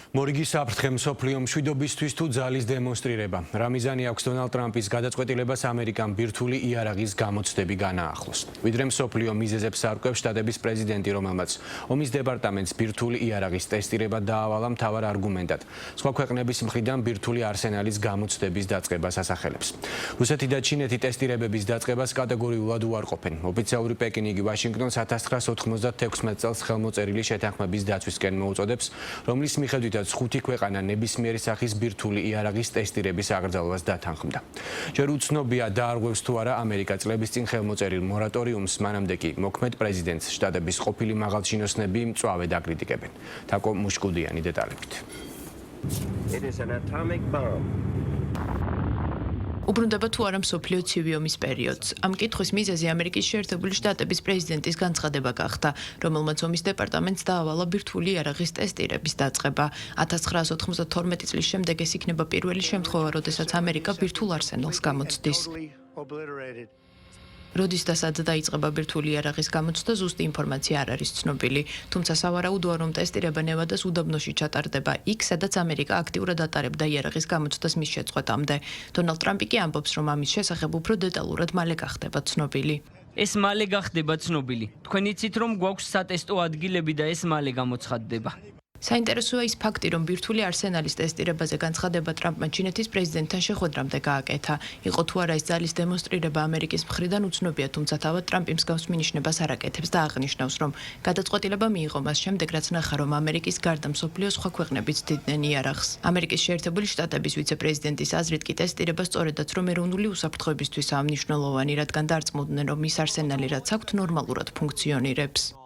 მორიგი საფრთხე მსოფლიო მშვიდობისთვის თუ ძალის დემონსტრირება. რა მიზანი აქვს დონალდ ტრამპის გადაწყვეტილებას ამერიკამ ბირთვული იარაღის გამოცდები განაახლოს. ვიდრე მსოფლიო მიზეზებს არკვევს შტატების პრეზიდენტი, რომელმაც ომის დეპარტამენტს ბირთვული იარაღის ტესტირება დაავალა მთავარ არგუმენტად. სხვა ქვეყნების მხრიდან ბირთვული არსენალის გამოცდების დაწყებას ასახელებს. რუსეთი და ჩინეთი ტესტირებების დაწყებას კატეგორიულად უარყოფენ. ოფიციალური პეკინი იგი ვაშინგტონს 1996 წელს ხელმოწერილი შეთანხმების დაცვისკენ მოუწოდებს, რომლის მიხედვით ხუთი ქვეყანა ნებისმიერი სახის ბირთვული იარაღის ტესტირების აკრძალვას დათანხმდა. ჯერ უცნობია დაარღვევს თუ არა ამერიკა წლების წინ ხელმოწერილ მორატორიუმს, მანამდე კი მოქმედ პრეზიდენტს შტატების ყოფილი მაღალჩინოსნები მწვავედ აკრიტიკებენ. თაკო მუშკუდიანი დეტალებით. უბრუნდება თუ არა მსოფლიო ცივი ომის პერიოდს. ამ კითხვის მიზეზი ამერიკის შეერთებული შტატების პრეზიდენტის განცხადება გახდა, რომელმაც ომის დეპარტამენტს დაავალა ბირთვული იარაღის ტესტირების დაწყება. 1992 წლის შემდეგ ეს იქნება პირველი შემთხვევა, როდესაც ამერიკა ბირთვულ არსენალს გამოცდის. როდის და სად დაიწყება ბირთვული იარაღის გამოცდა, ზუსტი ინფორმაცია არ არის ცნობილი. თუმცა სავარაუდოა, რომ ტესტირება ნევადას უდაბნოში ჩატარდება, იქ, სადაც ამერიკა აქტიურად ატარებდა იარაღის გამოცდას მის შეწყვეტამდე. დონალდ ტრამპი კი ამბობს, რომ ამის შესახებ უფრო დეტალურად მალე გახდება ცნობილი. ეს მალე გახდება ცნობილი. თქვენ იცით, რომ გვაქვს სატესტო ადგილები და ეს მალე გამოცხადდება. საინტერესოა ის ფაქტი, რომ ბირთვული არსენალის ტესტირებაზე განცხადება ტრამპმა ჩინეთის პრეზიდენტთან შეხვედრამდე გააკეთა. იყო თუ არა ეს ძალის დემონსტრირება ამერიკის მხრიდან უცნობია, თუმცა თავად ტრამპი მსგავს მინიშნებას არ აკეთებს და აღნიშნავს, რომ გადაწყვეტილება მიიღო მას შემდეგ, რაც ნახა, რომ ამერიკის გარდა მსოფლიოს სხვა ქვეყნებიც დიდნენ იარაღს. ამერიკის შეერთებული შტატების ვიცე-პრეზიდენტის აზრით კი ტესტირება სწორედაც რომ ეროვნული უსაფრთხოებისთვისაა მნიშვნელოვანი, რადგან დარწმუნდნენ, რომ ის არსენალი რაც აქვთ ნორმალურად ფუნქციონირებს.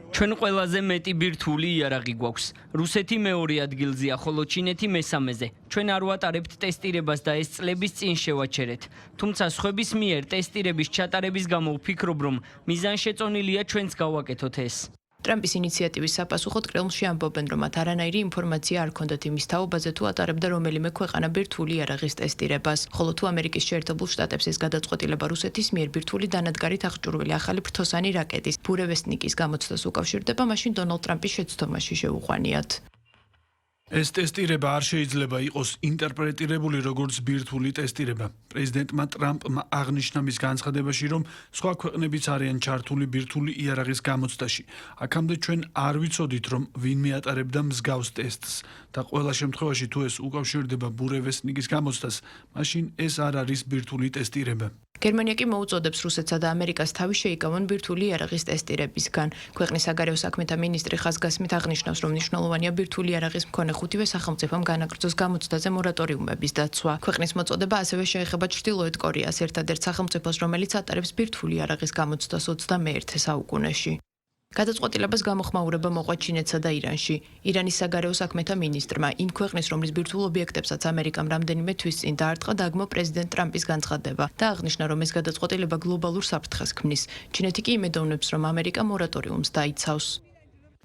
ჩვენ ყველაზე მეტი ბირთვული იარაღი გვაქვს. რუსეთი მეორე ადგილზეა, ხოლო ჩინეთი მესამეზე. ჩვენ არ ვატარებთ ტესტირებას და ეს წლების წინ შევაჩერეთ. თუმცა სხვების მიერ ტესტირების ჩატარების გამო ვფიქრობ, რომ მიზანშეწონილია ჩვენც გავაკეთოთ ეს. ტრამპის ინიციატივის საპასუხოდ კრემლში ამბობენ, რომ მათ არანაირი ინფორმაცია არ ჰქონდათ იმის თაობაზე, თუ ატარებდა რომელიმე ქვეყანა ბირთვული იარაღის ტესტირებას, ხოლო თუ ამერიკის შეერთებულ შტატებს ეს გადაწყვეტილება რუსეთის მიერ ბირთვული დანადგარით აღჭურვილი ახალი ფრთოსანი რაკეტის ბურევესტნიკის გამოცდას უკავშირდება, მაშინ დონალდ ტრამპის შეცდომაში შეუყვანიათ. ეს ტესტირება არ შეიძლება იყოს ინტერპრეტირებული როგორც ბირთვული ტესტირება. პრეზიდენტმა ტრამპმა აღნიშნა მის განცხადებაში, რომ სხვა ქვეყნებიც არიან ჩართული ბირთვული იარაღის გამოცდაში. აქამდე ჩვენ არ ვიცოდით, რომ ვინმე ატარებდა მსგავს ტესტს და ყველა შემთხვევაში თუ ეს უკავშირდება ბურევესტნიკის გამოცდას, მაშინ ეს არ არის ბირთვული ტესტირება. გერმანია კი მოუწოდებს რუსეთსა და ამერიკას თავი შეიკავონ ბირთვული იარაღის ტესტირებისგან. ქვეყნის საგარეო საქმეთა მინისტრი ხაზგასმით აღნიშნავს, რომ მნიშვნელოვანია ბირთვული იარაღის მქონე ხუთივე სახელმწიფომ განაგრძოს გამოცდაზე მორატორიუმების დაცვა. ქვეყნის მოწოდება ასევე შეეხება ჩრდილოეთ კორეას, ერთადერთ სახელმწიფოს, რომელიც ატარებს ბირთვული იარაღის გამოცდას 21 საუკუნეში. გადაწყვეტილებას გამოხმაურება მოყვა ჩინეთსა და ირანში. ირანის საგარეო საქმეთა მინისტრმა იმ ქვეყნის, რომლის ბირთვულ ობიექტებსაც ამერიკამ რამდენიმე თვის წინ დაარტყა, დაგმო პრეზიდენტ ტრამპის განცხადება და აღნიშნა, რომ ეს გადაწყვეტილება გლობალურ საფრთხეს ქმნის. ჩინეთი კი იმედოვნებს, რომ ამერიკა მორატორიუმს დაიცავს.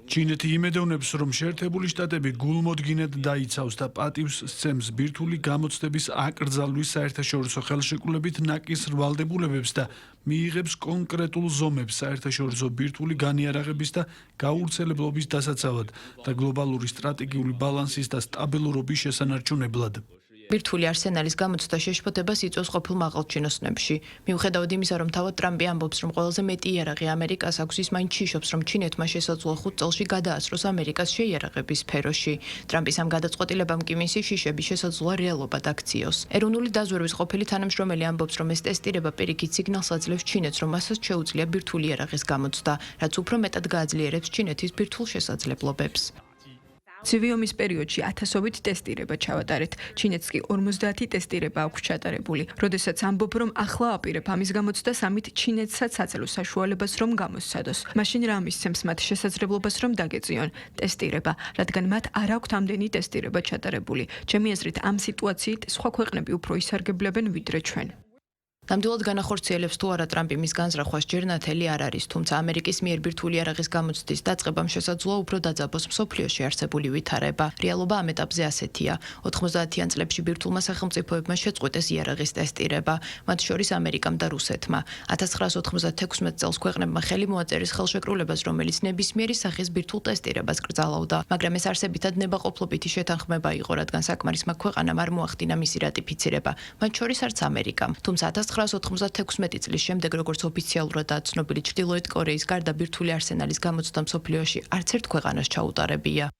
ჩინეთი იმედოვნებს, რომ შეერთებული შტატები გულმოდგინედ დაიცავს და პატივს სცემს ბირთვული გამოცდების აკრძალვის საერთაშორისო ხელშეკრულებით ნაკის ვალდებულებებს და მიიღებს კონკრეტულ ზომებს საერთაშორისო ბირთვული განიარაღების და გაავრცელებლობის დასაცავად და გლობალური სტრატეგიული ბალანსის და სტაბილურობის შესანარჩუნებლად. ბირთვული არსენალის გამოცდა შეშფოთებას იწვევს ყოფილ მაღალჩინოსნებში. მიუხედავად იმისა, რომ თავად ტრამპი ამბობს, რომ ყველაზე მეტი იარაღი ამერიკას აქვს, ის მაინც შიშობს, რომ ჩინეთმა შესაძლოა 5 წელში გადაასწროს ამერიკას შეიარაღების სფეროში. ტრამპის ამ გადაწყვეტილებამ კი მისი შიშები შესაძლოა რეალობად აქციოს. ეროვნული დაზვერვის ყოფილი თანამშრომელი ამბობს, რომ ეს ტესტირება პირიქით სიგნალს აძლევს ჩინეთს, რომ მასაც შეუძლია ბირთვული იარაღის გამოცდა, რაც უფრო მეტად გააძლიერებს ჩინეთის ბირთვულ შესაძლებლობებს. ცივი ომის პერიოდში ათასობით ტესტირება ჩავატარეთ. ჩინეთს კი 50 ტესტირება აქვს ჩატარებული. როდესაც ამბობ, რომ ახლა აპირებ ამის გამოცდას, ამით ჩინეთსაც აძლევს საშუალებას, რომ გამოსცადოს. მაშინ რა მისცემს მათ შესაძლებლობას, რომ დაგეწიონ ტესტირება, რადგან მათ არ აქვთ ამდენი ტესტირება ჩატარებული. ჩემი აზრით, ამ სიტუაციით სხვა ქვეყნები უფრო ისარგებლებენ ვიდრე ჩვენ. ნამდვილად განახორციელებს თუ არა ტრამპი მის განზრახვას ჯერ ნათელი არ არის, თუმცა ამერიკის მიერ ბირთვული იარაღის გამოცდის დაწყებამ შესაძლოა უფრო დაძაბოს მსოფლიოში არსებული ვითარება. რეალობა ამ ეტაპზე ასეთია. 90-იან წლებში ბირთვულმა სახელმწიფოებმა შეწყვეტეს იარაღის ტესტირება, მათ შორის ამერიკამ და რუსეთმა. 1996 წელს ქვეყნებმა ხელი მოაწერეს ხელშეკრულებას, რომელიც ნებისმიერი სახის ბირთვულ ტესტირებას კრძალავდა, მაგრამ ეს არსებითად ნებაყოფლობითი შეთანხმება იყო, რადგან საკმარისმა ქვეყანამ არ მოახდინა მისი რატიფიცირება, მათ შორის არც ამერიკამ. თუმცა 1996 წლის შემდეგ, როგორც ოფიციალურადაა ცნობილი, ჩრდილოეთ კორეის გარდა ბირთვული არსენალის გამოცდა მსოფლიოში არც ერთ ქვეყანას ჩაუტარებია.